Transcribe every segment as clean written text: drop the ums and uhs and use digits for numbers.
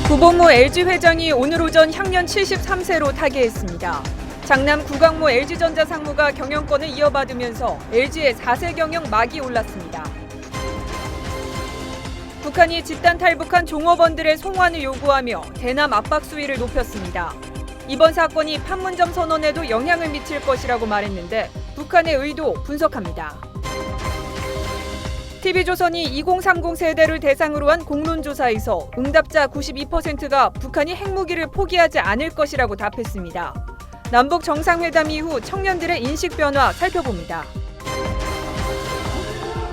구본모 LG 회장이 오늘 오전 향년 73세로 타계했습니다. 장남 구강모 LG전자 상무가 경영권을 이어받으면서 LG의 4세 경영 막이 올랐습니다. 북한이 집단 탈북한 종업원들의 송환을 요구하며 대남 압박 수위를 높였습니다. 이번 사건이 판문점 선언에도 영향을 미칠 것이라고 말했는데 북한의 의도 분석합니다. TV조선이 2030 세대를 대상으로 한 공론조사에서 응답자 92%가 북한이 핵무기를 포기하지 않을 것이라고 답했습니다. 남북 정상회담 이후 청년들의 인식 변화 살펴봅니다.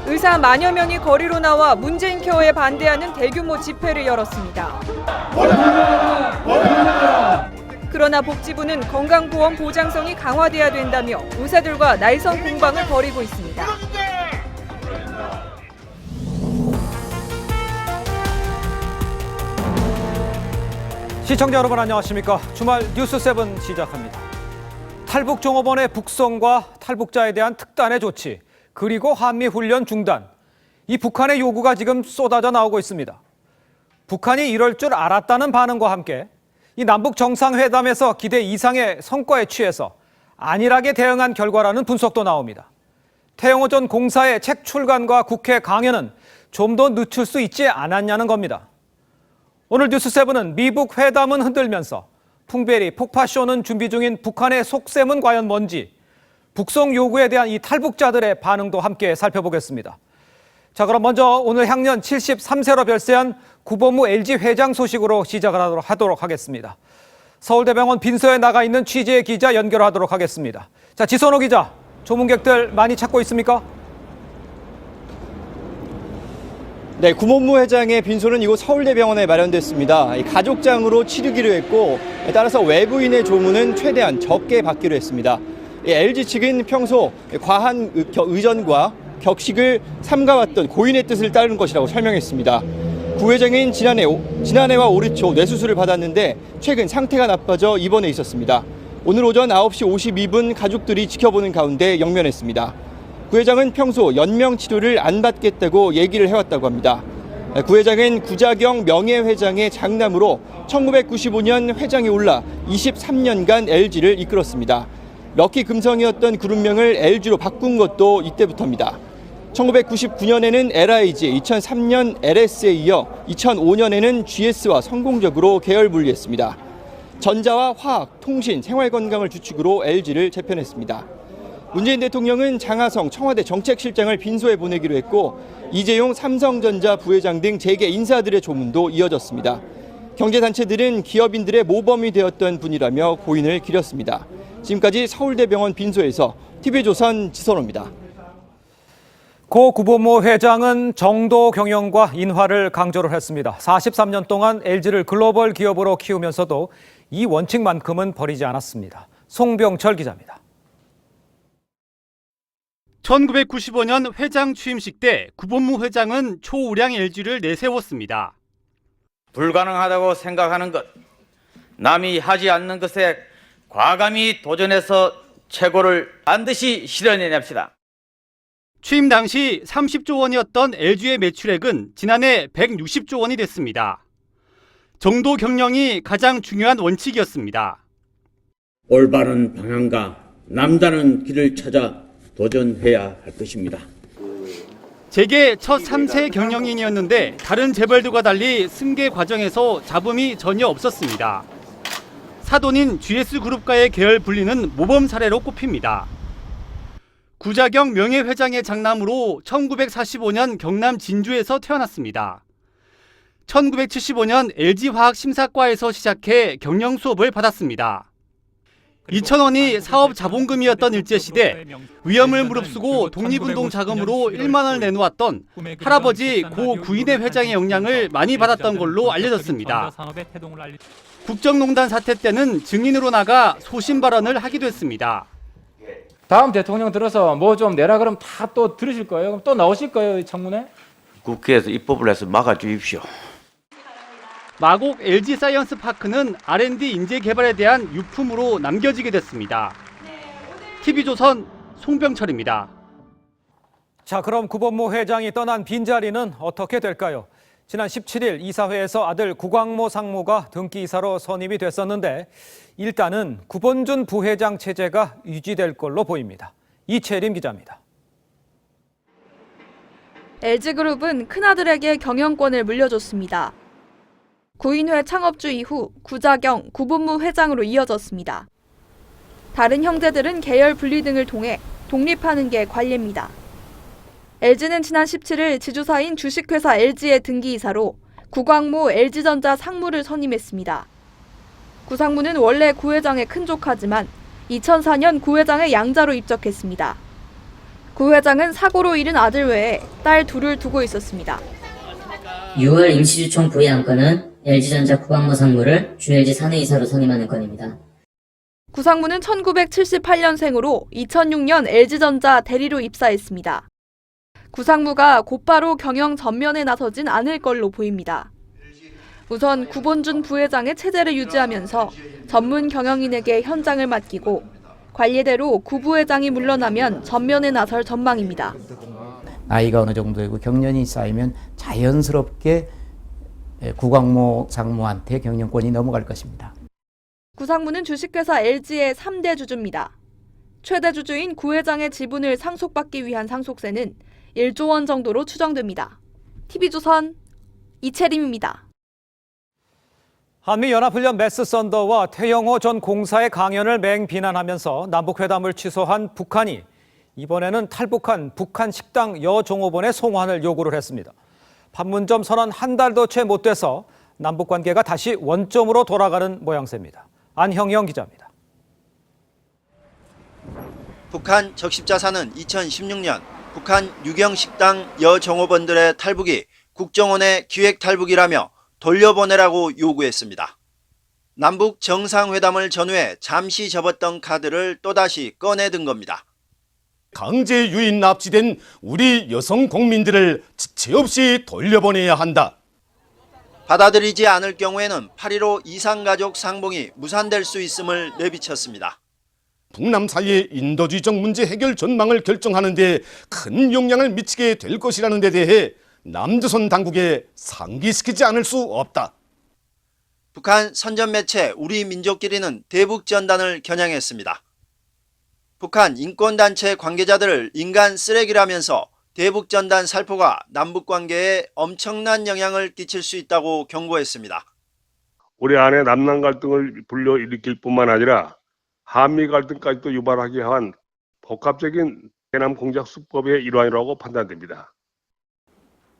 의사 만여 명이 거리로 나와 문재인 케어에 반대하는 대규모 집회를 열었습니다. 그러나 복지부는 건강보험 보장성이 강화돼야 된다며 의사들과 날선 공방을 벌이고 있습니다. 시청자 여러분 안녕하십니까? 주말 뉴스7 시작합니다. 탈북 종업원의 북송과 탈북자에 대한 특단의 조치, 그리고 한미훈련 중단. 이 북한의 요구가 지금 쏟아져 나오고 있습니다. 북한이 이럴 줄 알았다는 반응과 함께 이 남북 정상회담에서 기대 이상의 성과에 취해서 안일하게 대응한 결과라는 분석도 나옵니다. 태영호 전 공사의 책 출간과 국회 강연은 좀 더 늦출 수 있지 않았냐는 겁니다. 오늘 뉴스7은 미북 회담은 흔들면서 풍베리 폭파쇼는 준비 중인 북한의 속셈은 과연 뭔지, 북송 요구에 대한 이 탈북자들의 반응도 함께 살펴보겠습니다. 자, 그럼 먼저 오늘 향년 73세로 별세한 구본모 LG 회장 소식으로 시작을 하도록 하겠습니다. 서울대병원 빈소에 나가 있는 취재 기자 연결하도록 하겠습니다. 자, 지선호 기자, 조문객들 많이 찾고 있습니까? 네, 구본모 회장의 빈소는 이곳 서울대병원에 마련됐습니다. 가족장으로 치르기로 했고, 따라서 외부인의 조문은 최대한 적게 받기로 했습니다. LG 측은 평소 과한 의전과 격식을 삼가왔던 고인의 뜻을 따르는 것이라고 설명했습니다. 구 회장은 지난해와 올해 초 뇌수술을 받았는데 최근 상태가 나빠져 입원해 있었습니다. 오늘 오전 9시 52분 가족들이 지켜보는 가운데 영면했습니다. 구 회장은 평소 연명 치료를 안 받겠다고 얘기를 해왔다고 합니다. 구 회장은 구자경 명예회장의 장남으로 1995년 회장에 올라 23년간 LG를 이끌었습니다. 럭키 금성이었던 그룹명을 LG로 바꾼 것도 이때부터입니다. 1999년에는 LIG, 2003년 LS에 이어 2005년에는 GS와 성공적으로 계열 분리했습니다. 전자와 화학, 통신, 생활건강을 주축으로 LG를 재편했습니다. 문재인 대통령은 장하성 청와대 정책실장을 빈소에 보내기로 했고, 이재용 삼성전자 부회장 등 재계 인사들의 조문도 이어졌습니다. 경제단체들은 기업인들의 모범이 되었던 분이라며 고인을 기렸습니다. 지금까지 서울대병원 빈소에서 TV조선 지선호입니다. 고 구본모 회장은 정도 경영과 인화를 강조를 했습니다. 43년 동안 LG를 글로벌 기업으로 키우면서도 이 원칙만큼은 버리지 않았습니다. 송병철 기자입니다. 1995년 회장 취임식 때 구본모 회장은 초우량 LG를 내세웠습니다. 불가능하다고 생각하는 것, 남이 하지 않는 것에 과감히 도전해서 최고를 반드시 실현해냅시다. 취임 당시 30조 원이었던 LG의 매출액은 지난해 160조 원이 됐습니다. 정도 경영이 가장 중요한 원칙이었습니다. 올바른 방향과 남다른 길을 찾아 도전해야 할 것입니다. 재계 첫 3세 경영인이었는데 다른 재벌들과 달리 승계 과정에서 잡음이 전혀 없었습니다. 사돈인 GS그룹과의 계열 분리는 모범 사례로 꼽힙니다. 구자경 명예회장의 장남으로 1945년 경남 진주에서 태어났습니다. 1975년 LG화학 심사과에서 시작해 경영 수업을 받았습니다. 2,000원이 사업 자본금이었던 일제시대 위험을 무릅쓰고 독립운동 자금으로 1만 원을 내놓았던 할아버지 고 구인의 회장의 영향을 많이 받았던 걸로 알려졌습니다. 국정농단 사태 때는 증인으로 나가 소신 발언을 하기도 했습니다. 다음 대통령 들어서 뭐 좀 내라 그러면 다 또 들으실 거예요? 그럼 또 나오실 거예요, 청문회? 국회에서 입법을 해서 막아주십시오. 마곡 LG사이언스파크는 R&D 인재 개발에 대한 유품으로 남겨지게 됐습니다. TV조선 송병철입니다. 자, 그럼 구본모 회장이 떠난 빈자리는 어떻게 될까요? 지난 17일 이사회에서 아들 구광모 상무가 등기이사로 선임이 됐었는데 일단은 구본준 부회장 체제가 유지될 걸로 보입니다. 이채림 기자입니다. LG그룹은 큰아들에게 경영권을 물려줬습니다. 구인회 창업주 이후 구자경, 구본무 회장으로 이어졌습니다. 다른 형제들은 계열 분리 등을 통해 독립하는 게 관례입니다. LG는 지난 17일 지주사인 주식회사 LG의 등기이사로 구광모 LG전자 상무를 선임했습니다. 구 상무는 원래 구 회장의 큰조카지만 2004년 구 회장의 양자로 입적했습니다. 구 회장은 사고로 잃은 아들 외에 딸 둘을 두고 있었습니다. 6월 임시주총 부의 안건은 LG전자 구광모 상무를 주 LG 사내이사로 선임하는 건입니다. 구 상무는 1978년생으로 2006년 LG전자 대리로 입사했습니다. 구 상무가 곧바로 경영 전면에 나서진 않을 걸로 보입니다. 우선 구본준 부회장의 체제를 유지하면서 전문 경영인에게 현장을 맡기고 관례대로 구 부회장이 물러나면 전면에 나설 전망입니다. 나이가 어느 정도 되고 경련이 쌓이면 자연스럽게 구광모 상무한테 경영권이 넘어갈 것입니다. 구 상무는 주식회사 LG의 3대 주주입니다. 최대 주주인 구 회장의 지분을 상속받기 위한 상속세는 1조 원 정도로 추정됩니다. TV조선 이채림입니다. 한미연합훈련 메스 썬더와 태영호 전 공사의 강연을 맹비난하면서 남북회담을 취소한 북한이 이번에는 탈북한 북한 식당 여종업원의 송환을 요구를 했습니다. 판문점 선언 한 달도 채 못 돼서 남북관계가 다시 원점으로 돌아가는 모양새입니다. 안형영 기자입니다. 북한 적십자사는 2016년 북한 유경식당 여종업원들의 탈북이 국정원의 기획 탈북이라며 돌려보내라고 요구했습니다. 남북 정상회담을 전후해 잠시 접었던 카드를 또다시 꺼내든 겁니다. 강제 유인 납치된 우리 여성 국민들을 지체 없이 돌려보내야 한다. 받아들이지 않을 경우에는 8.15 이산가족 상봉이 무산될 수 있음을 내비쳤습니다. 북남 사이의 인도주의적 문제 해결 전망을 결정하는 데 큰 영향을 미치게 될 것이라는 데 대해 남조선 당국에 상기시키지 않을 수 없다. 북한 선전 매체 우리 민족끼리는 대북전단을 겨냥했습니다. 북한 인권단체 관계자들을 인간 쓰레기라면서 대북전단 살포가 남북관계에 엄청난 영향을 끼칠 수 있다고 경고했습니다. 올해 안에 남남 갈등을 불러일으킬 뿐만 아니라 한미 갈등까지도 유발하게 한 복합적인 대남 공작 수법의 일환이라고 판단됩니다.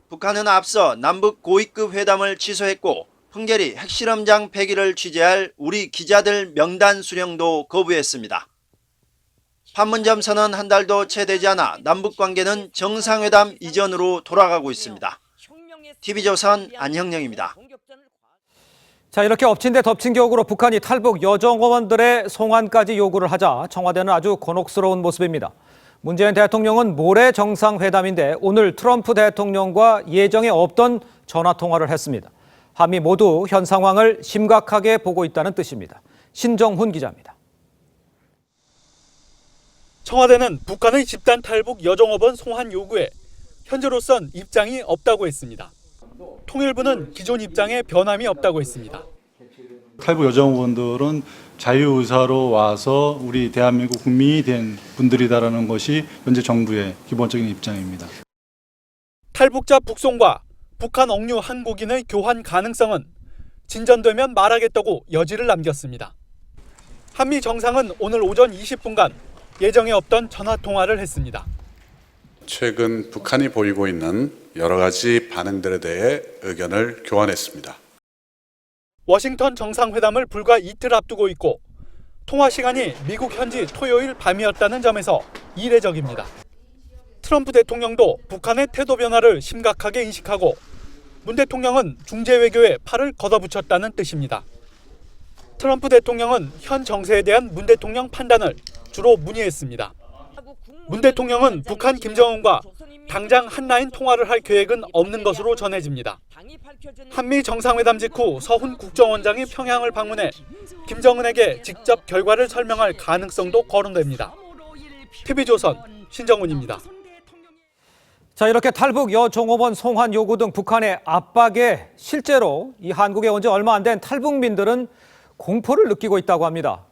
북한은 앞서 남북 고위급 회담을 취소했고 풍계리 핵실험장 폐기를 취재할 우리 기자들 명단 수령도 거부했습니다. 판문점 선언 한 달도 채 되지 않아 남북관계는 정상회담 이전으로 돌아가고 있습니다. TV조선 안형영입니다. 자, 이렇게 엎친 데 덮친 격으로 북한이 탈북 여종업원들의 송환까지 요구를 하자 청와대는 아주 곤혹스러운 모습입니다. 문재인 대통령은 모레 정상회담인데 오늘 트럼프 대통령과 예정에 없던 전화통화를 했습니다. 한미 모두 현 상황을 심각하게 보고 있다는 뜻입니다. 신정훈 기자입니다. 청와대는 북한의 집단 탈북 여종업원 송환 요구에 현재로선 입장이 없다고 했습니다. 통일부는 기존 입장에 변함이 없다고 했습니다. 탈북 여종업원들은 자유의사로 와서 우리 대한민국 국민이 된 분들이다라는 것이 현재 정부의 기본적인 입장입니다. 탈북자 북송과 북한 억류 한국인의 교환 가능성은 진전되면 말하겠다고 여지를 남겼습니다. 한미 정상은 오늘 오전 20분간 예정에 없던 전화통화를 했습니다. 최근 북한이 보이고 있는 여러 가지 반응들에 대해 의견을 교환했습니다. 워싱턴 정상회담을 불과 이틀 앞두고 있고 통화 시간이 미국 현지 토요일 밤이었다는 점에서 이례적입니다. 트럼프 대통령도 북한의 태도 변화를 심각하게 인식하고 문 대통령은 중재 외교에 팔을 걷어붙였다는 뜻입니다. 트럼프 대통령은 현 정세에 대한 문 대통령 판단을 주로 문의했습니다. 문 대통령은 북한 김정은과 당장 한라인 통화를 할 계획은 없는 것으로 전해집니다. 한미 정상회담 직후 서훈 국정원장이 평양을 방문해 김정은에게 직접 결과를 설명할 가능성도 거론됩니다. TV조선 신정훈입니다. 자, 이렇게 탈북 여종업원 송환 요구 등 북한의 압박에 실제로 이 한국에 온 지 얼마 안 된 탈북민들은 공포를 느끼고 있다고 합니다.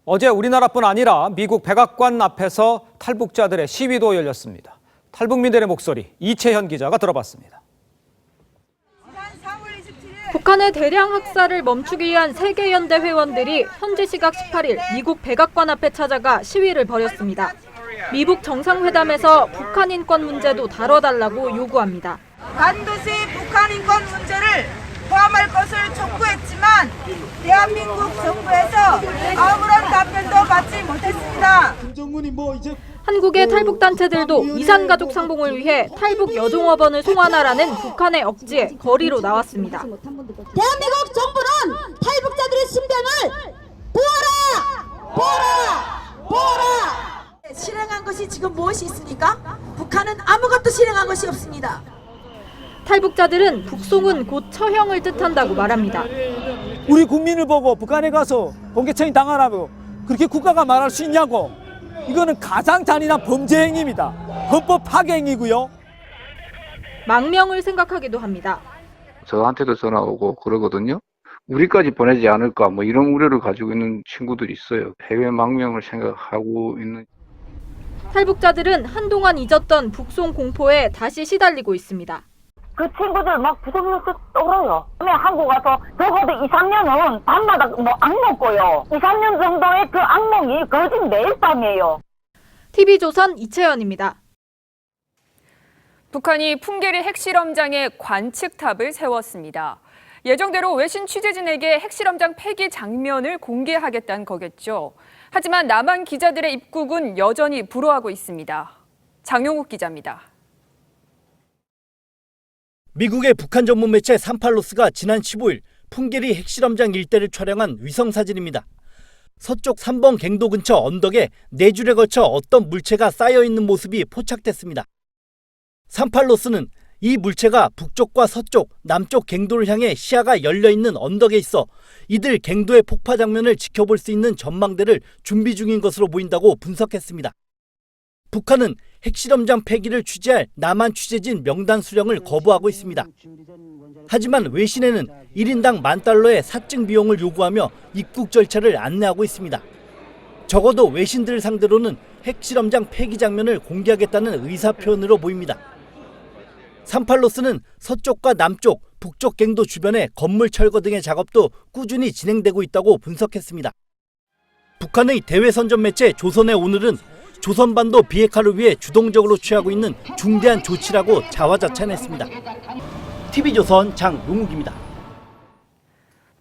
어제 우리나라뿐 아니라 미국 백악관 앞에서 탈북자들의 시위도 열렸습니다. 탈북민들의 목소리 이채현 기자가 들어봤습니다. 북한의 대량 학살을 멈추기 위한 세계연대 회원들이 현지 시각 18일 미국 백악관 앞에 찾아가 시위를 벌였습니다. 미북 정상회담에서 북한 인권 문제도 다뤄달라고 요구합니다. 반드시 북한 인권 문제를 포함할 것을 촉구했지만 대한민국 정부에서 아무런 답변도 받지 못했습니다. 한국의 탈북단체들도 이산가족 상봉을 위해 탈북 여종업원을 송환하라는 북한의 억지에 거리로 나왔습니다. 대한민국 정부는 탈북자들의 신변을 보호라! 실행한 것이 지금 무엇이 있습니까? 북한은 아무것도 실행한 것이 없습니다. 탈북자들은 북송은 곧 처형을 뜻한다고 말합니다. 우리 국민을 보고 북한에 가서 본계청이 당하라고 그렇게 국가가 말할 수 있냐고. 이거는 가장 잔인한 범죄 행위입니다. 헌법 파괴 행위고요. 망명을 생각하기도 합니다. 저한테도 전화 오고 그러거든요. 우리까지 보내지 않을까 뭐 이런 우려를 가지고 있는 친구들이 있어요. 해외 망명을 생각하고 있는. 탈북자들은 한동안 잊었던 북송 공포에 다시 시달리고 있습니다. 그 친구들 막 부서져서 떨어요. 한국 와서 적어도 2, 3년은 밤마다 악 먹고요. 2, 3년 정도의 그 악몽이 거진 매일 밤이에요. TV조선 이채연입니다. 북한이 풍계리 핵실험장에 관측탑을 세웠습니다. 예정대로 외신 취재진에게 핵실험장 폐기 장면을 공개하겠다는 거겠죠. 하지만 남한 기자들의 입국은 여전히 불허하고 있습니다. 장용욱 기자입니다. 미국의 북한 전문 매체 산팔로스가 지난 15일 풍계리 핵실험장 일대를 촬영한 위성사진입니다. 서쪽 3번 갱도 근처 언덕에 4줄에 걸쳐 어떤 물체가 쌓여있는 모습이 포착됐습니다. 산팔로스는 이 물체가 북쪽과 서쪽, 남쪽 갱도를 향해 시야가 열려있는 언덕에 있어 이들 갱도의 폭파 장면을 지켜볼 수 있는 전망대를 준비 중인 것으로 보인다고 분석했습니다. 북한은 핵실험장 폐기를 취재할 남한 취재진 명단 수령을 거부하고 있습니다. 하지만 외신에는 1인당 $10,000의 사증 비용을 요구하며 입국 절차를 안내하고 있습니다. 적어도 외신들을 상대로는 핵실험장 폐기 장면을 공개하겠다는 의사표현으로 보입니다. 산팔로스는 서쪽과 남쪽, 북쪽 갱도 주변의 건물 철거 등의 작업도 꾸준히 진행되고 있다고 분석했습니다. 북한의 대외선전 매체 조선의 오늘은 조선반도 비핵화를 위해 주동적으로 취하고 있는 중대한 조치라고 자화자찬했습니다. TV조선 장용욱입니다.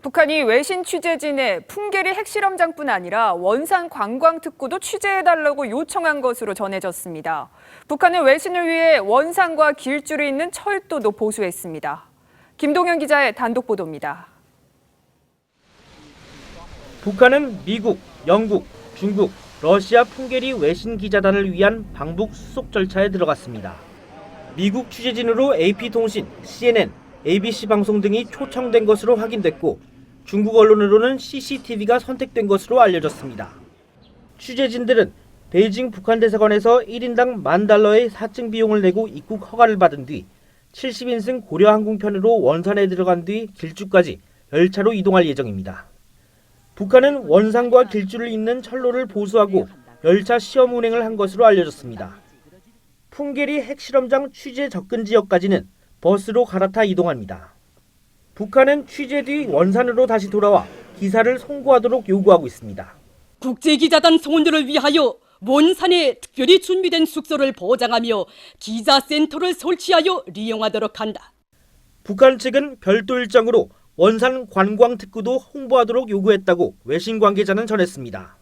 북한이 외신 취재진의 풍계리 핵실험장뿐 아니라 원산 관광특구도 취재해달라고 요청한 것으로 전해졌습니다. 북한은 외신을 위해 원산과 길줄이 있는 철도도 보수했습니다. 김동현 기자의 단독 보도입니다. 북한은 미국, 영국, 중국, 러시아 풍계리 외신 기자단을 위한 방북 수속 절차에 들어갔습니다. 미국 취재진으로 AP통신, CNN, ABC 방송 등이 초청된 것으로 확인됐고 중국 언론으로는 CCTV가 선택된 것으로 알려졌습니다. 취재진들은 베이징 북한 대사관에서 1인당 $10,000의 사증 비용을 내고 입국 허가를 받은 뒤 70인승 고려항공편으로 원산에 들어간 뒤 길주까지 열차로 이동할 예정입니다. 북한은 원산과 길줄을 잇는 철로를 보수하고 열차 시험 운행을 한 것으로 알려졌습니다. 풍계리 핵실험장 취재 접근 지역까지는 버스로 갈아타 이동합니다. 북한은 취재 뒤 원산으로 다시 돌아와 기사를 송고하도록 요구하고 있습니다. 국제기자단 성원들을 위하여 원산에 특별히 준비된 숙소를 보장하며 기자센터를 설치하여 리용하도록 한다. 북한 측은 별도 일정으로 원산 관광특구도 홍보하도록 요구했다고 외신 관계자는 전했습니다.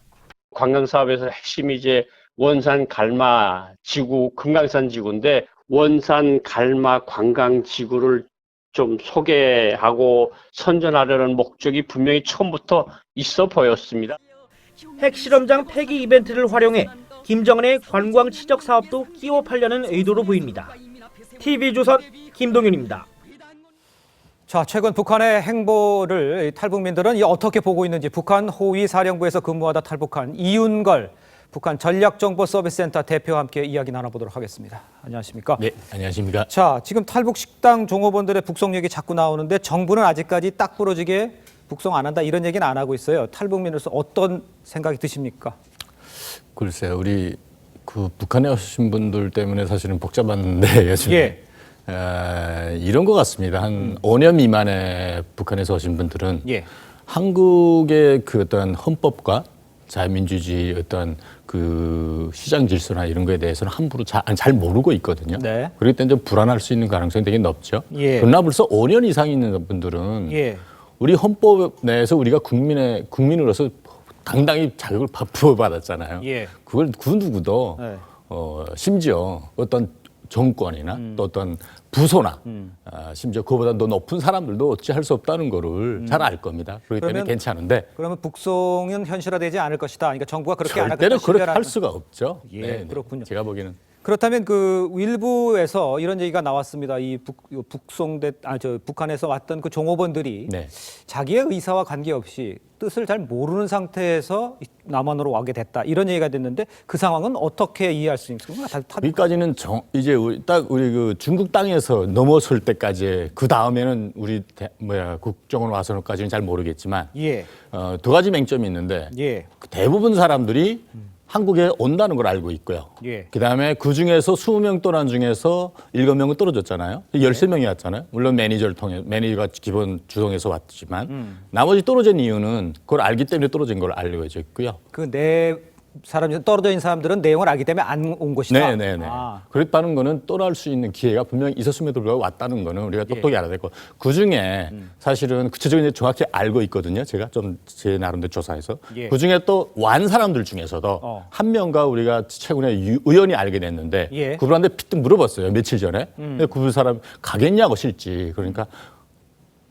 관광사업에서 핵심이 이제 원산 갈마 지구, 금강산 지구인데 원산 갈마 관광 지구를 좀 소개하고 선전하려는 목적이 분명히 처음부터 있어 보였습니다. 핵실험장 폐기 이벤트를 활용해 김정은의 관광 치적 사업도 끼워 팔려는 의도로 보입니다. TV조선 김동윤입니다. 자, 최근 북한의 행보를 탈북민들은 어떻게 보고 있는지 북한 호위 사령부에서 근무하다 탈북한 이윤걸 북한 전략정보서비스센터 대표와 함께 이야기 나눠보도록 하겠습니다. 안녕하십니까? 네, 안녕하십니까? 자, 지금 탈북 식당 종업원들의 북송 얘기 자꾸 나오는데 정부는 아직까지 딱 부러지게 북송 안 한다 이런 얘기는 안 하고 있어요. 탈북민으로서 어떤 생각이 드십니까? 글쎄요, 우리 그 북한에 오신 분들 때문에 사실은 복잡한데 요즘에 이런 것 같습니다. 한 5년 미만의 북한에서 오신 분들은 한국의 그 어떤 헌법과 자유민주주의 어떤 그 시장 질서나 이런 거에 대해서는 함부로 잘 모르고 있거든요. 네. 그렇기 때문에 좀 불안할 수 있는 가능성이 되게 높죠. 그러나 벌써 5년 이상 있는 분들은 우리 헌법 내에서 우리가 국민으로서 당당히 자격을 부여받았잖아요. 그걸 그 누구도 심지어 어떤 정권이나 또 어떤 부서나 심지어 그보다 더 높은 사람들도 어찌할 수 없다는 거를 잘 알 겁니다. 그렇기 때문에 괜찮은데. 그러면 북송은 현실화되지 않을 것이다. 그러니까 정부가 그렇게 안 할 절대로 그렇게 할 수가 없죠. 그렇군요. 제가 보기에는. 그렇다면 그 일부에서 이런 얘기가 나왔습니다. 이 북한에서 왔던 그 종업원들이 자기의 의사와 관계없이 뜻을 잘 모르는 상태에서 남한으로 와게 됐다. 이런 얘기가 됐는데 그 상황은 어떻게 이해할 수 있습니까? 여기까지는 이제 우리 그 중국 땅에서 넘어설 때까지 그 다음에는 우리 국정원 와서까지는 잘 모르겠지만 두 가지 맹점이 있는데 대부분 사람들이 한국에 온다는 걸 알고 있고요. 그다음에 그중에서 20명 떠난 중에서 7명은 떨어졌잖아요. 13명이 왔잖아요. 물론 매니저가 기본 주동해서 왔지만 나머지 떨어진 이유는 그걸 알기 때문에 떨어진 걸 알려져 있고요. 떨어져 있는 사람들은 내용을 알기 때문에 안 온 것이다. 네네네. 그랬다는 거는 떠날 수 있는 기회가 분명히 있었음에도 불구하고 왔다는 거는 우리가 똑똑히 알아야 되고 그중에 사실은 구체적으로 정확히 알고 있거든요. 제가 좀 제 나름대로 조사해서 그중에 또 완 사람들 중에서도 한 명과 우리가 최근에 우연히 알게 됐는데 그분한테 피뜩 물어봤어요. 며칠 전에. 근데 그 사람 가겠냐고 실지. 그러니까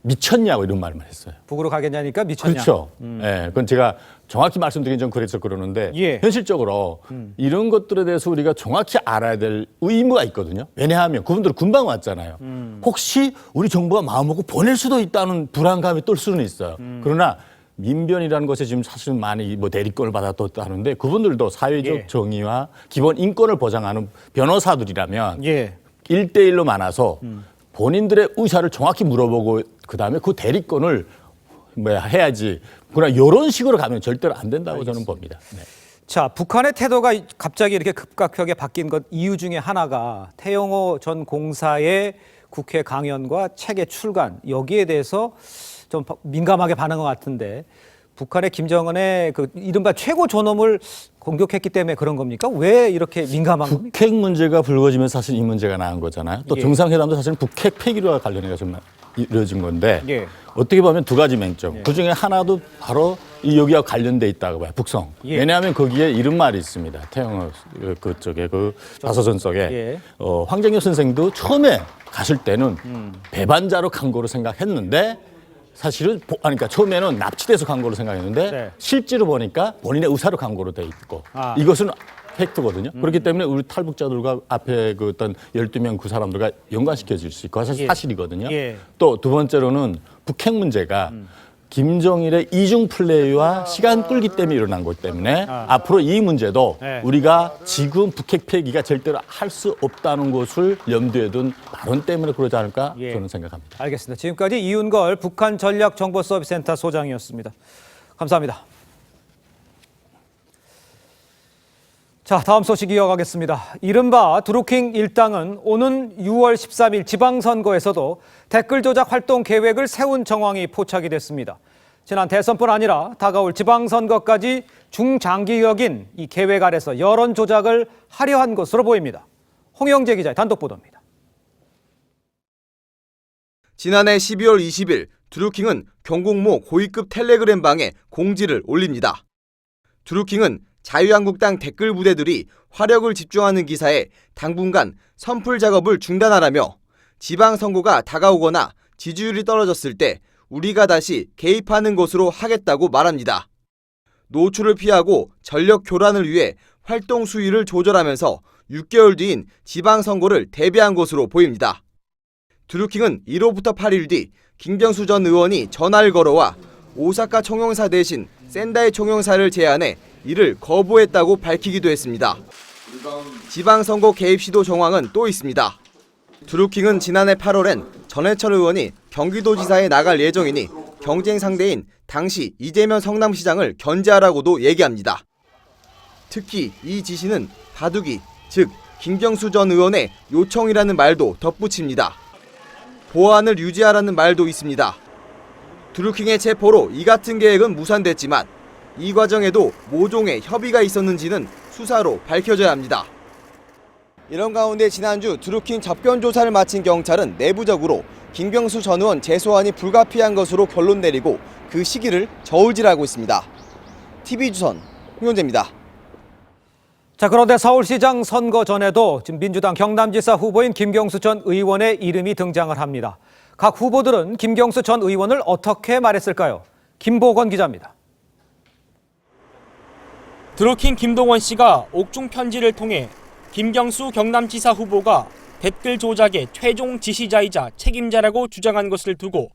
미쳤냐고 이런 말만 했어요. 북으로 가겠냐니까 미쳤냐. 그렇죠. 그건 제가 정확히 말씀드리긴 좀 그래서 그러는데 현실적으로 이런 것들에 대해서 우리가 정확히 알아야 될 의무가 있거든요. 왜냐하면 그분들 금방 왔잖아요. 혹시 우리 정부가 마음먹고 보낼 수도 있다는 불안감이 뜰 수는 있어요. 그러나 민변이라는 것에 지금 사실은 많이 대리권을 받았다는데 그분들도 사회적 정의와 기본 인권을 보장하는 변호사들이라면 1대1로 많아서 본인들의 의사를 정확히 물어보고 그다음에 그 대리권을 해야지. 그러나 이런 식으로 가면 절대로 안 된다고 저는 봅니다. 자, 북한의 태도가 갑자기 이렇게 급격하게 바뀐 것 이유 중에 하나가 태영호 전 공사의 국회 강연과 책의 출간 여기에 대해서 좀 민감하게 반응한 것 같은데 북한의 김정은의 그 이른바 최고 존엄을 공격했기 때문에 그런 겁니까? 왜 이렇게 민감한 겁니까? 북핵 문제가 불거지면 사실 이 문제가 나온 거잖아요. 또 정상회담도 사실은 북핵 폐기와 관련해서 이루어진 건데 어떻게 보면 두 가지 맹점. 그중에 하나도 바로 여기와 관련돼 있다고 봐요. 북성. 왜냐하면 거기에 이런 말이 있습니다. 태영호 그쪽에 그 자서전 속에 황정엽 선생도 처음에 갔을 때는 배반자로 간 거로 생각했는데 사실은 그러니까 처음에는 납치돼서 간 거로 생각했는데 실제로 보니까 본인의 의사로 간 거로 돼 있고 이것은 팩트거든요. 그렇기 때문에 우리 탈북자들과 앞에 그 어떤 12명 그 사람들과 연관시켜질 수 있고 사실이거든요. 또 두 번째로는 북핵 문제가 김정일의 이중 플레이와 시간 끌기 때문에 일어난 것 때문에 앞으로 이 문제도 우리가 지금 북핵 폐기가 절대로 할 수 없다는 것을 염두에 둔 발언 때문에 그러지 않을까 저는 생각합니다. 알겠습니다. 지금까지 이윤걸 북한 전략정보서비스센터 소장이었습니다. 감사합니다. 자, 다음 소식 이어가겠습니다. 이른바 드루킹 일당은 오는 6월 13일 지방선거에서도 댓글 조작 활동 계획을 세운 정황이 포착이 됐습니다. 지난 대선뿐 아니라 다가올 지방선거까지 중장기적인 이 계획 아래서 여론 조작을 하려 한 것으로 보입니다. 홍영재 기자의 단독 보도입니다. 지난해 12월 20일 드루킹은 경공모 고위급 텔레그램 방에 공지를 올립니다. 드루킹은 자유한국당 댓글 부대들이 화력을 집중하는 기사에 당분간 선풀 작업을 중단하라며 지방선거가 다가오거나 지지율이 떨어졌을 때 우리가 다시 개입하는 것으로 하겠다고 말합니다. 노출을 피하고 전력 교란을 위해 활동 수위를 조절하면서 6개월 뒤인 지방선거를 대비한 것으로 보입니다. 드루킹은 1호부터 8일 뒤 김경수 전 의원이 전화를 걸어와 오사카 총영사 대신 센다이 총영사를 제안해 이를 거부했다고 밝히기도 했습니다. 지방선거 개입 시도 정황은 또 있습니다. 드루킹은 지난해 8월엔 전해철 의원이 경기도지사에 나갈 예정이니 경쟁 상대인 당시 이재명 성남시장을 견제하라고도 얘기합니다. 특히 이 지시는 바둑이, 즉 김경수 전 의원의 요청이라는 말도 덧붙입니다. 보안을 유지하라는 말도 있습니다. 드루킹의 체포로 이 같은 계획은 무산됐지만 이 과정에도 모종의 협의가 있었는지는 수사로 밝혀져야 합니다. 이런 가운데 지난주 드루킹 접견 조사를 마친 경찰은 내부적으로 김경수 전 의원 재소환이 불가피한 것으로 결론 내리고 그 시기를 저울질하고 있습니다. TV조선 홍현재입니다. 자, 그런데 서울시장 선거 전에도 지금 민주당 경남지사 후보인 김경수 전 의원의 이름이 등장을 합니다. 각 후보들은 김경수 전 의원을 어떻게 말했을까요? 김보건 기자입니다. 드루킹 김동원 씨가 옥중 편지를 통해 김경수 경남지사 후보가 댓글 조작의 최종 지시자이자 책임자라고 주장한 것을 두고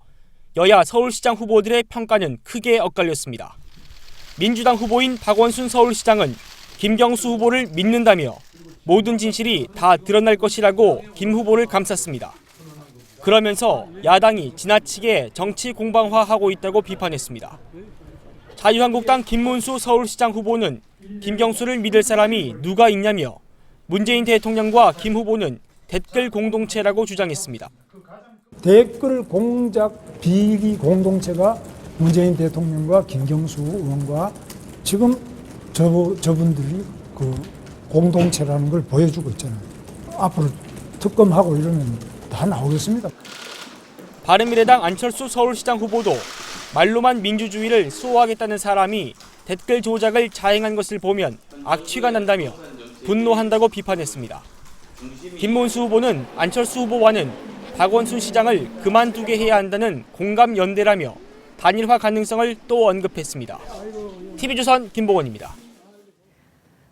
여야 서울시장 후보들의 평가는 크게 엇갈렸습니다. 민주당 후보인 박원순 서울시장은 김경수 후보를 믿는다며 모든 진실이 다 드러날 것이라고 김 후보를 감쌌습니다. 그러면서 야당이 지나치게 정치 공방화하고 있다고 비판했습니다. 자유한국당 김문수 서울시장 후보는 김경수를 믿을 사람이 누가 있냐며 문재인 대통령과 김 후보는 댓글 공동체라고 주장했습니다. 댓글 공작 비리 공동체가 문재인 대통령과 김경수 의원과 지금 저분들이 그 공동체라는 걸 보여주고 있잖아요. 앞으로 특검하고 이러면 다 나오겠습니다. 바른미래당 안철수 서울시장 후보도 말로만 민주주의를 수호하겠다는 사람이 댓글 조작을 자행한 것을 보면 악취가 난다며 분노한다고 비판했습니다. 김문수 후보는 안철수 후보와는 박원순 시장을 그만두게 해야 한다는 공감 연대라며 단일화 가능성을 또 언급했습니다. TV조선 김보건입니다.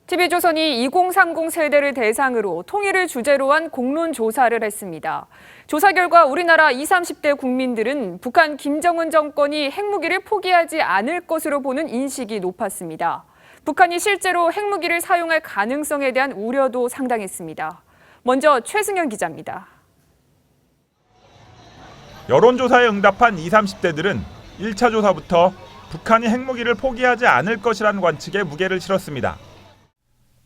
TV조선이 2030 세대를 대상으로 통일을 주제로 한 공론 조사를 했습니다. 조사 결과 우리나라 20, 30대 국민들은 북한 김정은 정권이 핵무기를 포기하지 않을 것으로 보는 인식이 높았습니다. 북한이 실제로 핵무기를 사용할 가능성에 대한 우려도 상당했습니다. 먼저 최승현 기자입니다. 여론조사에 응답한 20, 30대들은 1차 조사부터 북한이 핵무기를 포기하지 않을 것이라는 관측에 무게를 실었습니다.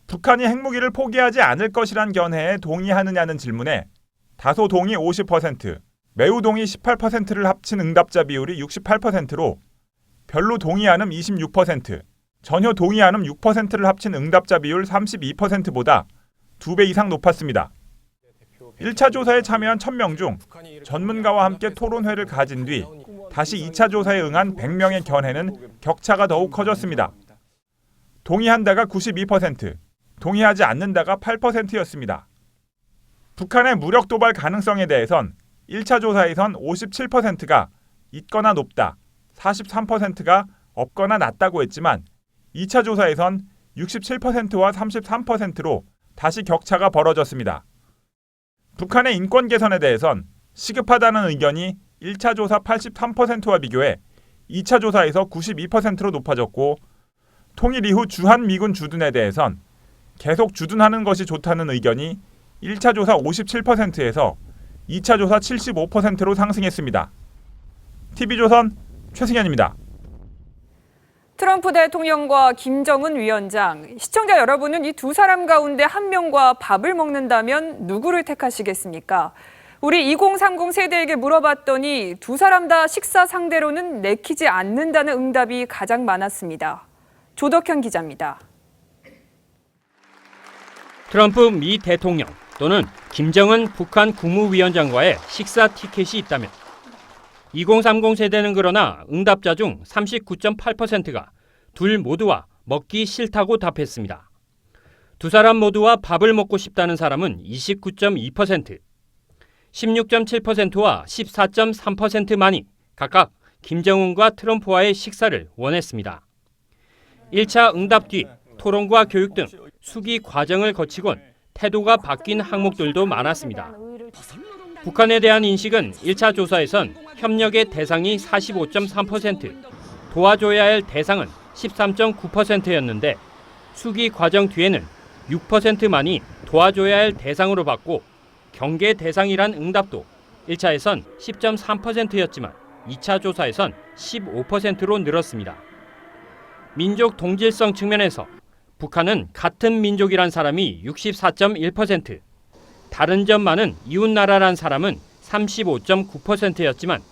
북한이 핵무기를 포기하지 않을 것이란 견해에 동의하느냐는 질문에 다소 동의 50%, 매우 동의 18%를 합친 응답자 비율이 68%로 별로 동의 않음 26%, 전혀 동의 않음 6%를 합친 응답자 비율 32%보다 2배 이상 높았습니다. 1차 조사에 참여한 1000명 중 전문가와 함께 토론회를 가진 뒤 다시 2차 조사에 응한 100명의 견해는 격차가 더욱 커졌습니다. 동의한다가 92%, 동의하지 않는다가 8%였습니다. 북한의 무력 도발 가능성에 대해선 1차 조사에선 57%가 있거나 높다, 43%가 없거나 낮다고 했지만 2차 조사에선 67%와 33%로 다시 격차가 벌어졌습니다. 북한의 인권 개선에 대해선 시급하다는 의견이 1차 조사 83%와 비교해 2차 조사에서 92%로 높아졌고 통일 이후 주한 미군 주둔에 대해선 계속 주둔하는 것이 좋다는 의견이 1차 조사 57%에서 2차 조사 75%로 상승했습니다. TV조선 최승현입니다. 트럼프 대통령과 김정은 위원장, 시청자 여러분은 이 두 사람 가운데 한 명과 밥을 먹는다면 누구를 택하시겠습니까? 우리 2030 세대에게 물어봤더니 두 사람 다 식사 상대로는 내키지 않는다는 응답이 가장 많았습니다. 조덕현 기자입니다. 트럼프 미 대통령 또는 김정은 북한 국무위원장과의 식사 티켓이 있다면 2030 세대는 그러나 응답자 중 39.8%가 둘 모두와 먹기 싫다고 답했습니다. 두 사람 모두와 밥을 먹고 싶다는 사람은 29.2%, 16.7%와 14.3%만이 각각 김정은과 트럼프와의 식사를 원했습니다. 1차 응답 뒤 토론과 교육 등 수기 과정을 거치곤 태도가 바뀐 항목들도 많았습니다. 북한에 대한 인식은 1차 조사에선 협력의 대상이 45.3%, 도와줘야 할 대상은 13.9%였는데 수기 과정 뒤에는 6%만이 도와줘야 할 대상으로 봤고 경계 대상이란 응답도 1차에선 10.3%였지만 2차 조사에선 15%로 늘었습니다. 민족 동질성 측면에서 북한은 같은 민족이란 사람이 64.1%, 다른 점 많은 이웃나라란 사람은 35.9%였지만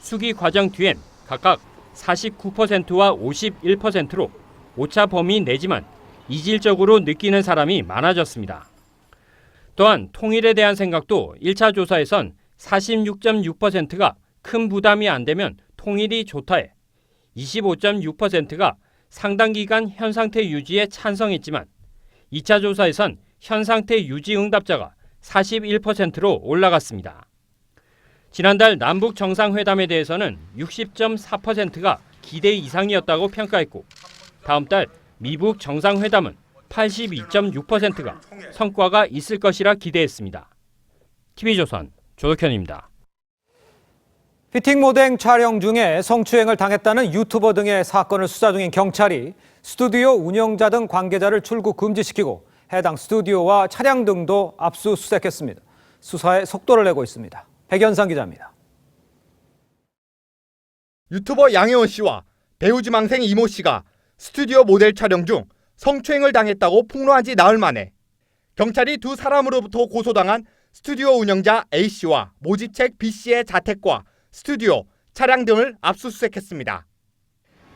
수기 과정 뒤엔 각각 49%와 51%로 오차 범위 내지만 이질적으로 느끼는 사람이 많아졌습니다. 또한 통일에 대한 생각도 1차 조사에선 46.6%가 큰 부담이 안 되면 통일이 좋다에 25.6%가 상당 기간 현 상태 유지에 찬성했지만 2차 조사에선 현 상태 유지 응답자가 41%로 올라갔습니다. 지난달 남북 정상회담에 대해서는 60.4%가 기대 이상이었다고 평가했고 다음 달 미북 정상회담은 82.6%가 성과가 있을 것이라 기대했습니다. TV조선 조덕현입니다. 피팅모델 촬영 중에 성추행을 당했다는 유튜버 등의 사건을 수사 중인 경찰이 스튜디오 운영자 등 관계자를 출국 금지시키고 해당 스튜디오와 차량 등도 압수수색했습니다. 수사에 속도를 내고 있습니다. 백연상 기자입니다. 유튜버 양혜원 씨와 배우 지망생 이모 씨가 스튜디오 모델 촬영 중 성추행을 당했다고 폭로한 지 나흘 만에 경찰이 두 사람으로부터 고소당한 스튜디오 운영자 A 씨와 모집책 B 씨의 자택과 스튜디오, 차량 등을 압수수색했습니다.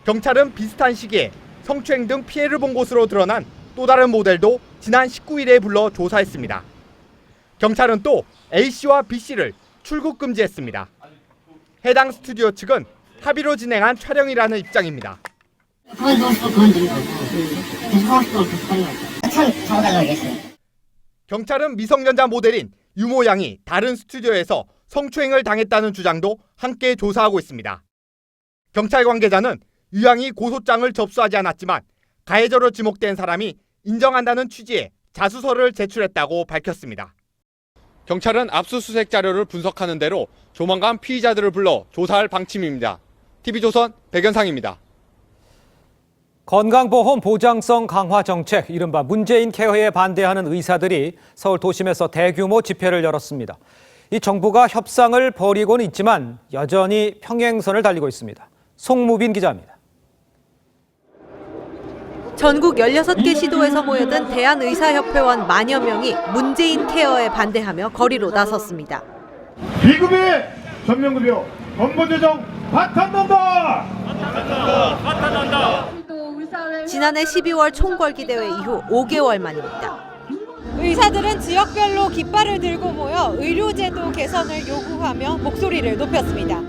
경찰은 비슷한 시기에 성추행 등 피해를 본 것으로 드러난 또 다른 모델도 지난 19일에 불러 조사했습니다. 경찰은 또 A 씨와 B 씨를 출국 금지했습니다. 해당 스튜디오 측은 합의로 진행한 촬영이라는 입장입니다. 경찰은 미성년자 모델인 유모 양이 다른 스튜디오에서 성추행을 당했다는 주장도 함께 조사하고 있습니다. 경찰 관계자는 유 양이 고소장을 접수하지 않았지만 가해자로 지목된 사람이 인정한다는 취지의 자수서를 제출했다고 밝혔습니다. 경찰은 압수수색 자료를 분석하는 대로 조만간 피의자들을 불러 조사할 방침입니다. TV조선 백연상입니다. 건강보험 보장성 강화 정책, 이른바 문재인 케어에 반대하는 의사들이 서울 도심에서 대규모 집회를 열었습니다. 이 정부가 협상을 벌이고는 있지만 여전히 평행선을 달리고 있습니다. 송무빈 기자입니다. 전국 16개 시도에서 모여든 대한의사협회원 만여 명이 문재인 케어에 반대하며 거리로 나섰습니다. 비급여, 전면급여, 건보조정 파탄난다! 지난해 12월 총궐기대회 이후 5개월 만입니다. 의사들은 지역별로 깃발을 들고 모여 의료제도 개선을 요구하며 목소리를 높였습니다.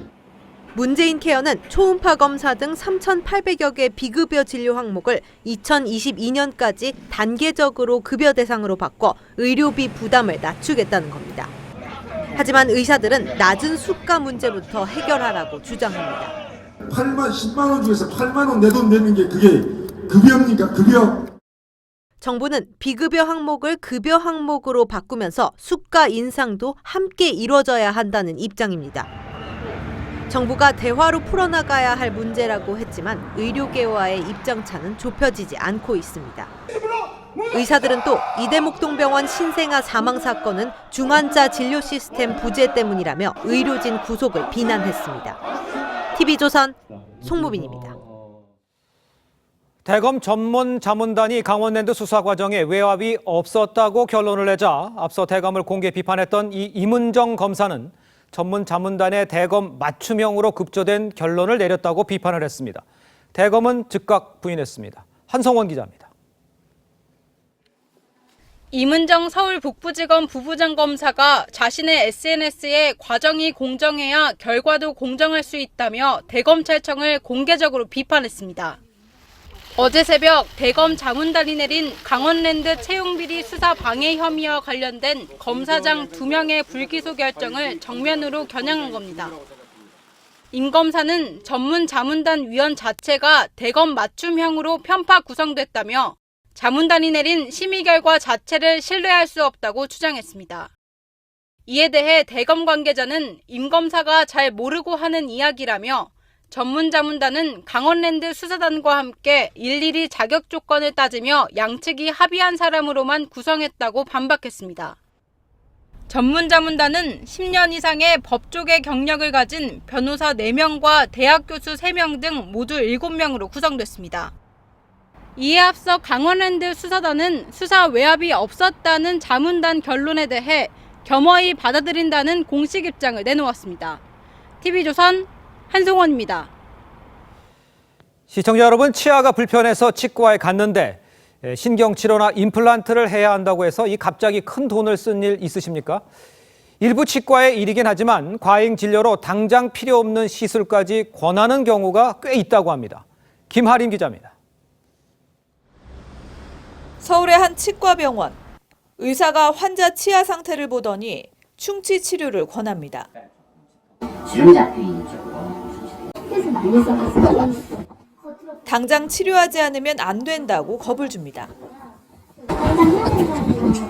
문재인 케어는 초음파 검사 등 3,800여 개 비급여 진료 항목을 2022년까지 단계적으로 급여 대상으로 바꿔 의료비 부담을 낮추겠다는 겁니다. 하지만 의사들은 낮은 수가 문제부터 해결하라고 주장합니다. 8만, 10만 원 중에서 8만 원 내 돈 내는 게 그게 급여입니까? 급여? 정부는 비급여 항목을 급여 항목으로 바꾸면서 수가 인상도 함께 이뤄져야 한다는 입장입니다. 정부가 대화로 풀어나가야 할 문제라고 했지만 의료계와의 입장차는 좁혀지지 않고 있습니다. 의사들은 또 이대목동병원 신생아 사망 사건은 중환자 진료 시스템 부재 때문이라며 의료진 구속을 비난했습니다. TV조선 송무빈입니다. 대검 전문자문단이 강원랜드 수사 과정에 외압이 없었다고 결론을 내자 앞서 대검을 공개 비판했던 이 임은정 검사는 전문자문단의 대검 맞춤형으로 급조된 결론을 내렸다고 비판을 했습니다. 대검은 즉각 부인했습니다. 한성원 기자입니다. 임은정 서울 북부지검 부부장 검사가 자신의 SNS에 과정이 공정해야 결과도 공정할 수 있다며 대검찰청을 공개적으로 비판했습니다. 어제 새벽 대검 자문단이 내린 강원랜드 채용비리 수사 방해 혐의와 관련된 검사장 2명의 불기소 결정을 정면으로 겨냥한 겁니다. 임 검사는 전문 자문단 위원 자체가 대검 맞춤형으로 편파 구성됐다며 자문단이 내린 심의 결과 자체를 신뢰할 수 없다고 주장했습니다. 이에 대해 대검 관계자는 임 검사가 잘 모르고 하는 이야기라며 전문 자문단은 강원랜드 수사단과 함께 일일이 자격 조건을 따지며 양측이 합의한 사람으로만 구성했다고 반박했습니다. 전문 자문단은 10년 이상의 법조계 경력을 가진 변호사 4명과 대학 교수 3명 등 모두 7명으로 구성됐습니다. 이에 앞서 강원랜드 수사단은 수사 외압이 없었다는 자문단 결론에 대해 겸허히 받아들인다는 공식 입장을 내놓았습니다. TV조선 한송원입니다. 시청자 여러분, 치아가 불편해서 치과에 갔는데 신경치료나 임플란트를 해야 한다고 해서 이 갑자기 큰 돈을 쓴 일 있으십니까? 일부 치과의 일이긴 하지만 과잉 진료로 당장 필요 없는 시술까지 권하는 경우가 꽤 있다고 합니다. 김하림 기자입니다. 서울의 한 치과병원. 의사가 환자 치아 상태를 보더니 충치 치료를 권합니다. 당장 치료하지 않으면 안 된다고 겁을 줍니다.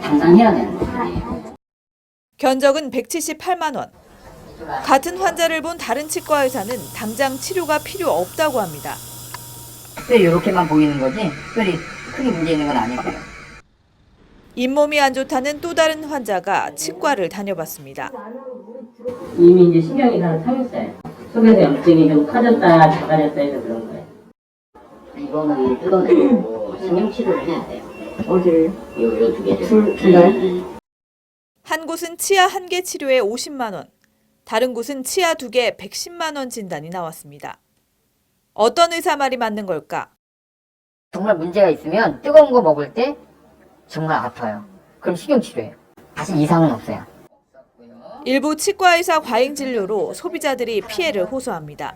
당장 해야 되는데. 견적은 178만 원. 같은 환자를 본 다른 치과 의사는 당장 치료가 필요 없다고 합니다. 특별히 이렇게만 보이는 거지 특별히 크게 문제 있는 건 아니고요. 잇몸이 안 좋다는 또 다른 환자가 치과를 다녀봤습니다. 이미 이제 신경이 다 상했어요. 속에서 염증이 좀 커졌다 작아졌다 해서 그런 거예요. 이거는 뜯어내고 신경치료를 해야 돼요. 어디를? 요 2개. 둘 다요? 한 곳은 치아 1개 치료에 50만 원, 다른 곳은 치아 2개 110만 원 진단이 나왔습니다. 어떤 의사 말이 맞는 걸까? 정말 문제가 있으면 뜨거운 거 먹을 때 정말 아파요. 그럼 신경치료예요. 사실 이상은 없어요. 일부 치과의사 과잉 진료로 소비자들이 피해를 호소합니다.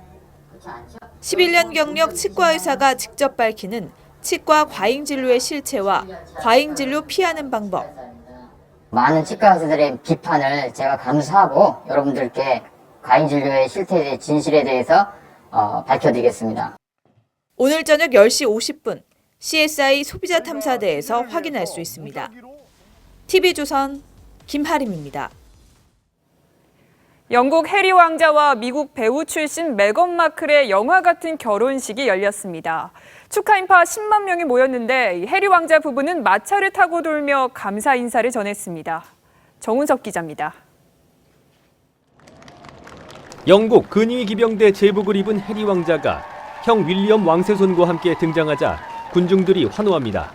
11년 경력 치과의사가 직접 밝히는 치과 과잉 진료의 실체와 과잉 진료 피하는 방법. 많은 치과 의사들의 비판을 제가 감수하고 여러분들께 과잉 진료의 실태, 진실에 대해서 밝혀드리겠습니다. 오늘 저녁 10시 50분 CSI 소비자탐사대에서 확인할 수 있습니다. TV조선 김하림입니다. 영국 해리 왕자와 미국 배우 출신 메건 마클의 영화 같은 결혼식이 열렸습니다. 축하 인파 10만 명이 모였는데 해리 왕자 부부는 마차를 타고 돌며 감사 인사를 전했습니다. 정훈석 기자입니다. 영국 근위 기병대 제복을 입은 해리 왕자가 형 윌리엄 왕세손과 함께 등장하자 군중들이 환호합니다.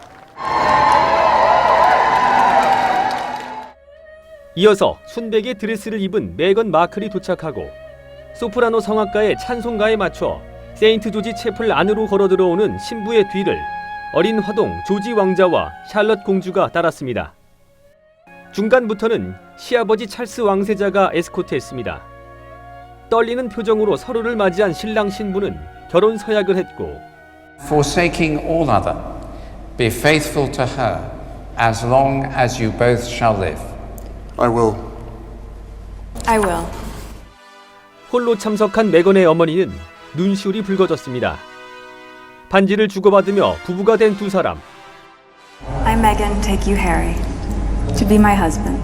이어서 순백의 드레스를 입은 메건 마클이 도착하고 소프라노 성악가의 찬송가에 맞춰 세인트 조지 채플 안으로 걸어 들어오는 신부의 뒤를 어린 화동 조지 왕자와 샬럿 공주가 따랐습니다. 중간부터는 시아버지 찰스 왕세자가 에스코트했습니다. 떨리는 표정으로 서로를 맞이한 신랑 신부는 결혼 서약을 했고 Forsaking all other, be faithful to her as long as you both shall live. I will. I will. 홀로 참석한 메건의 어머니는 눈시울이 붉어졌습니다. 반지를 주고받으며 부부가 된 두 사람. I, Meghan, take you, Harry, to be my husband.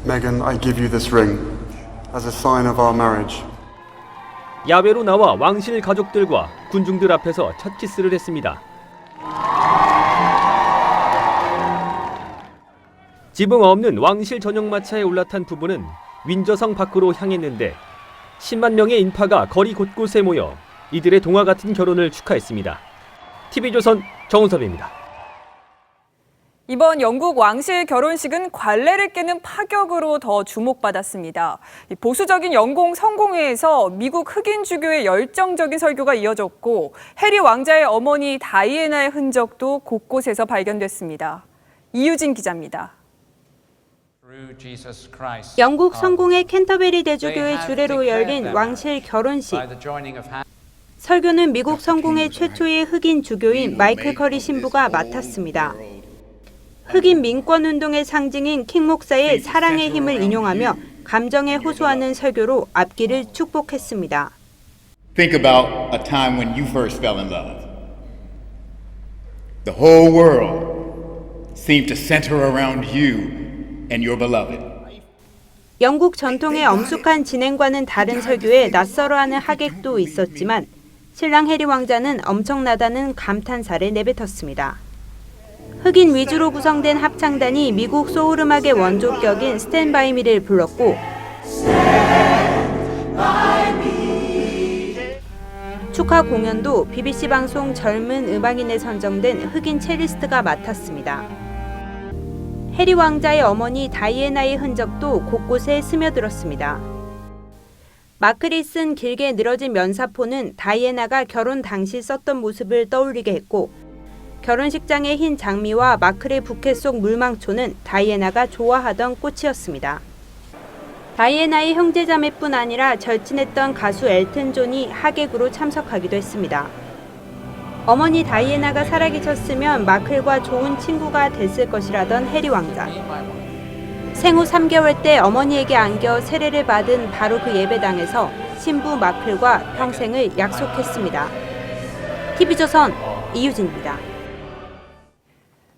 Meghan, I give you this ring as a sign of our marriage. 야외로 나와 왕실 가족들과 군중들 앞에서 첫 키스를 했습니다. 지붕 없는 왕실 전용 마차에 올라탄 부부는 윈저성 밖으로 향했는데 10만 명의 인파가 거리 곳곳에 모여 이들의 동화 같은 결혼을 축하했습니다. TV조선 정은섭입니다. 이번 영국 왕실 결혼식은 관례를 깨는 파격으로 더 주목받았습니다. 보수적인 영공 성공회에서 미국 흑인 주교의 열정적인 설교가 이어졌고 해리 왕자의 어머니 다이애나의 흔적도 곳곳에서 발견됐습니다. 이유진 기자입니다. 영국 성공회 캔터베리 대주교의 주례로 열린 왕실 결혼식. 설교는 미국 성공회 최초의 흑인 주교인 마이클 커리 신부가 맡았습니다. 흑인 민권운동의 상징인 킹 목사의 사랑의 힘을 인용하며 감정에 호소하는 설교로 앞길을 축복했습니다. Think about a time when you first fell in love. The whole world seemed to center around you and your beloved. 영국 전통의 엄숙한 진행과는 다른 설교에 낯설어하는 하객도 있었지만 신랑 해리 왕자는 엄청나다는 감탄사를 내뱉었습니다. 흑인 위주로 구성된 합창단이 미국 소울 음악의 원조격인 스탠 바이 미를 불렀고 축하 공연도 BBC 방송 젊은 음악인에 선정된 흑인 첼리스트가 맡았습니다. 해리 왕자의 어머니 다이애나의 흔적도 곳곳에 스며들었습니다. 마클이 쓴 길게 늘어진 면사포는 다이애나가 결혼 당시 썼던 모습을 떠올리게 했고 결혼식장의 흰 장미와 마클의 부케 속 물망초는 다이애나가 좋아하던 꽃이었습니다. 다이애나의 형제자매뿐 아니라 절친했던 가수 엘튼 존이 하객으로 참석하기도 했습니다. 어머니 다이애나가 살아계셨으면 마클과 좋은 친구가 됐을 것이라던 해리 왕자. 생후 3개월 때 어머니에게 안겨 세례를 받은 바로 그 예배당에서 신부 마클과 평생을 약속했습니다. TV조선 이유진입니다.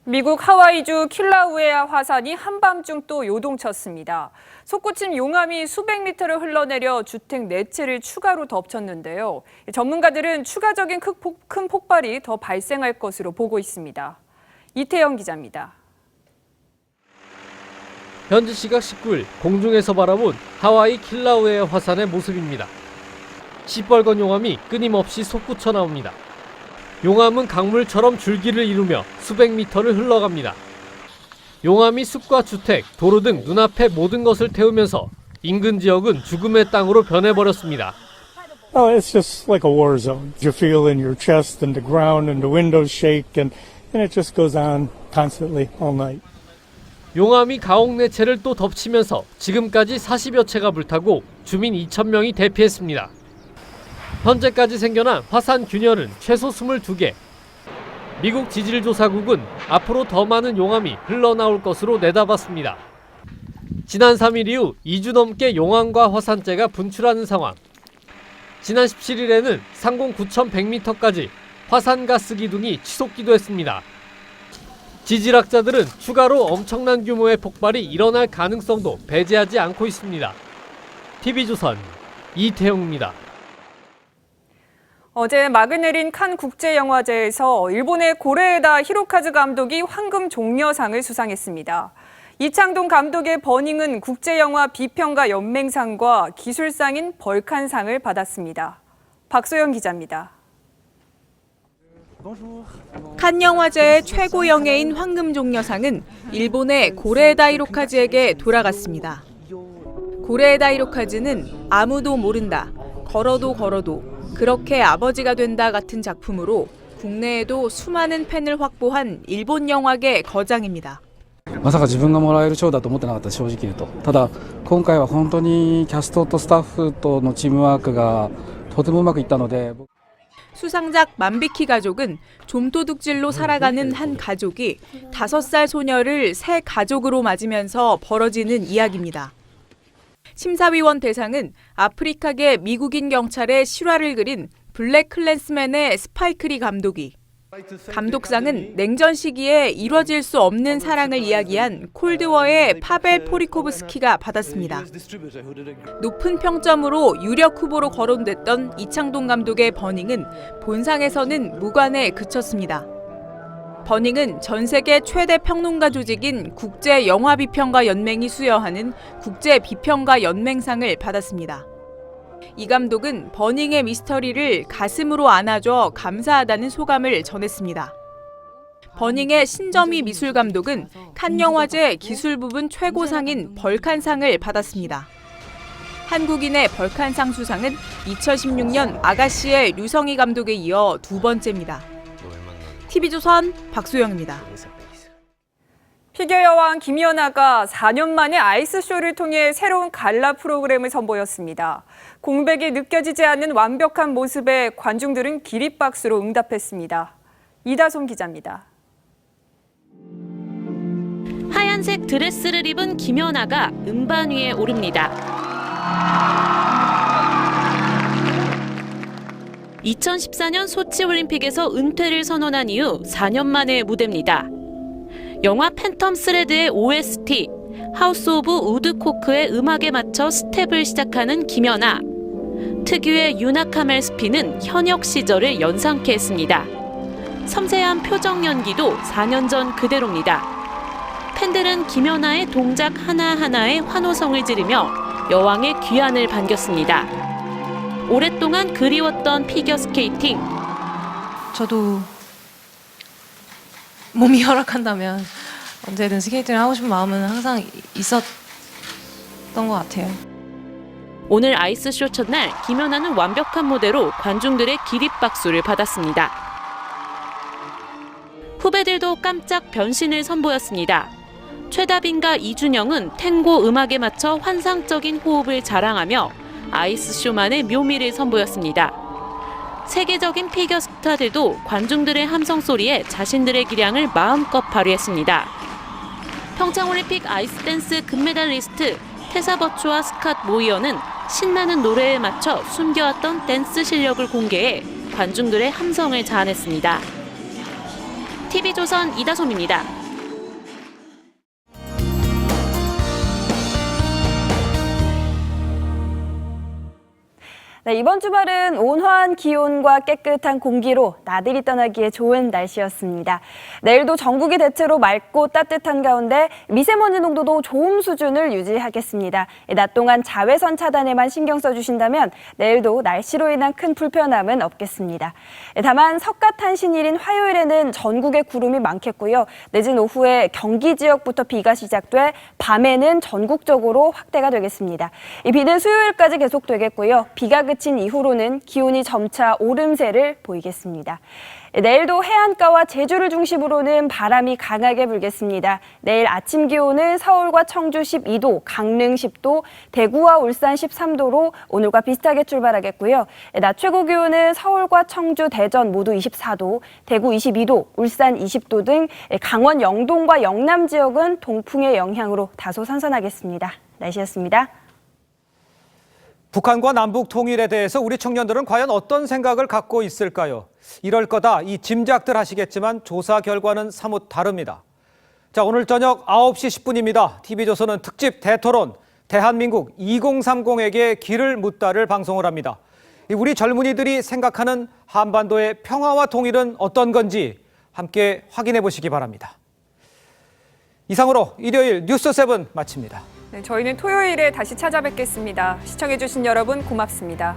미국 하와이주 킬라우에아 화산이 한밤중 또 요동쳤습니다. 솟구친 용암이 수백 미터를 흘러내려 주택 4채를 추가로 덮쳤는데요. 전문가들은 추가적인 큰 폭발이 더 발생할 것으로 보고 있습니다. 이태영 기자입니다. 현지 시각 19일 공중에서 바라본 하와이 킬라우에아 화산의 모습입니다. 시뻘건 용암이 끊임없이 솟구쳐 나옵니다. 용암은 강물처럼 줄기를 이루며 수백 미터를 흘러갑니다. 용암이 숲과 주택, 도로 등 눈앞의 모든 것을 태우면서 인근 지역은 죽음의 땅으로 변해버렸습니다. It's just like a war zone. You feel in your chest and the ground and the windows shake and it just goes on constantly all night. 용암이 가옥 4채를 또 덮치면서 지금까지 40여 채가 불타고 주민 2,000명이 대피했습니다. 현재까지 생겨난 화산 균열은 최소 22개. 미국 지질조사국은 앞으로 더 많은 용암이 흘러나올 것으로 내다봤습니다. 지난 3일 이후 2주 넘게 용암과 화산재가 분출하는 상황. 지난 17일에는 상공 9,100m까지 화산가스 기둥이 치솟기도 했습니다. 지질학자들은 추가로 엄청난 규모의 폭발이 일어날 가능성도 배제하지 않고 있습니다. TV조선 이태영입니다. 어제 막을 내린 칸 국제영화제에서 일본의 고레에다 히로카즈 감독이 황금 종려상을 수상했습니다. 이창동 감독의 버닝은 국제영화 비평가 연맹상과 기술상인 벌칸상을 받았습니다. 박소영 기자입니다. 칸 영화제의 최고 영예인 황금 종려상은 일본의 고레에다 히로카즈에게 돌아갔습니다. 고레에다 히로카즈는 아무도 모른다, 걸어도 그렇게 아버지가 된다 같은 작품으로 국내에도 수많은 팬을 확보한 일본 영화계 거장입니다. まさか自分がもらえる賞だと思ってなかった、正直言うと。ただ今回は本当にキャストとスタッフとのチームワークがとてもうまくいったので。 수상작 만비키 가족은 좀도둑질로 살아가는 한 가족이 5살 소녀를 새 가족으로 맞으면서 벌어지는 이야기입니다. 심사위원 대상은 아프리카계 미국인 경찰의 실화를 그린 블랙 클랜스맨의 스파이크 리 감독이, 감독상은 냉전 시기에 이뤄질 수 없는 사랑을 이야기한 콜드워의 파벨 포리코브스키가 받았습니다. 높은 평점으로 유력 후보로 거론됐던 이창동 감독의 버닝은 본상에서는 무관에 그쳤습니다. 버닝은 전 세계 최대 평론가 조직인 국제영화비평가 연맹이 수여하는 국제비평가 연맹상을 받았습니다. 이 감독은 버닝의 미스터리를 가슴으로 안아줘 감사하다는 소감을 전했습니다. 버닝의 신점희 미술감독은 칸 영화제 기술 부분 최고상인 벌칸상을 받았습니다. 한국인의 벌칸상 수상은 2016년 아가씨의 류성희 감독에 이어 2번째입니다. TV조선 박소영입니다. 피겨 여왕 김연아가 4년 만에 아이스쇼를 통해 새로운 갈라 프로그램을 선보였습니다. 공백이 느껴지지 않는 완벽한 모습에 관중들은 기립박수로 응답했습니다. 이다솜 기자입니다. 하얀색 드레스를 입은 김연아가 음반 위에 오릅니다. 2014년 소치 올림픽에서 은퇴를 선언한 이후 4년 만의 무대입니다. 영화 팬텀 스레드의 OST 하우스 오브 우드코크의 음악에 맞춰 스텝을 시작하는 김연아. 특유의 윤학카멜 스피는 현역 시절을 연상케 했습니다. 섬세한 표정 연기도 4년 전 그대로입니다. 팬들은 김연아의 동작 하나하나에 환호성을 지르며 여왕의 귀환을 반겼습니다. 오랫동안 그리웠던 피겨스케이팅. 저도 몸이 허락한다면 언제든 스케이팅을 하고 싶은 마음은 항상 있었던 것 같아요. 오늘 아이스쇼 첫날 김연아는 완벽한 무대로 관중들의 기립박수를 받았습니다. 후배들도 깜짝 변신을 선보였습니다. 최다빈과 이준영은 탱고 음악에 맞춰 환상적인 호흡을 자랑하며 아이스쇼만의 묘미를 선보였습니다. 세계적인 피겨 스타들도 관중들의 함성 소리에 자신들의 기량을 마음껏 발휘했습니다. 평창올림픽 아이스댄스 금메달리스트 테사 버추와 스캇 모이어는 신나는 노래에 맞춰 숨겨왔던 댄스 실력을 공개해 관중들의 함성을 자아냈습니다. TV조선 이다솜입니다. 네, 이번 주말은 온화한 기온과 깨끗한 공기로 나들이 떠나기에 좋은 날씨였습니다. 내일도 전국이 대체로 맑고 따뜻한 가운데 미세먼지 농도도 좋은 수준을 유지하겠습니다. 낮 동안 자외선 차단에만 신경 써주신다면 내일도 날씨로 인한 큰 불편함은 없겠습니다. 다만 석가탄신일인 화요일에는 전국에 구름이 많겠고요. 늦은 오후에 경기 지역부터 비가 시작돼 밤에는 전국적으로 확대가 되겠습니다. 이 비는 수요일까지 계속되겠고요. 비가 그친 이후로는 기온이 점차 오름세를 보이겠습니다. 내일도 해안가와 제주를 중심으로는 바람이 강하게 불겠습니다. 내일 아침 기온은 서울과 청주 12도, 강릉 10도, 대구와 울산 13도로 오늘과 비슷하게 출발하겠고요. 낮 최고 기온은 서울과 청주, 대전 모두 24도, 대구 22도, 울산 20도 등 강원 영동과 영남 지역은 동풍의 영향으로 다소 선선하겠습니다. 날씨였습니다. 북한과 남북 통일에 대해서 우리 청년들은 과연 어떤 생각을 갖고 있을까요? 이럴 거다 이 짐작들 하시겠지만 조사 결과는 사뭇 다릅니다. 자, 오늘 저녁 9시 10분입니다. TV조선은 특집 대토론 대한민국 2030에게 길을 묻다를 방송을 합니다. 우리 젊은이들이 생각하는 한반도의 평화와 통일은 어떤 건지 함께 확인해 보시기 바랍니다. 이상으로 일요일 뉴스7 마칩니다. 네, 저희는 토요일에 다시 찾아뵙겠습니다. 시청해주신 여러분 고맙습니다.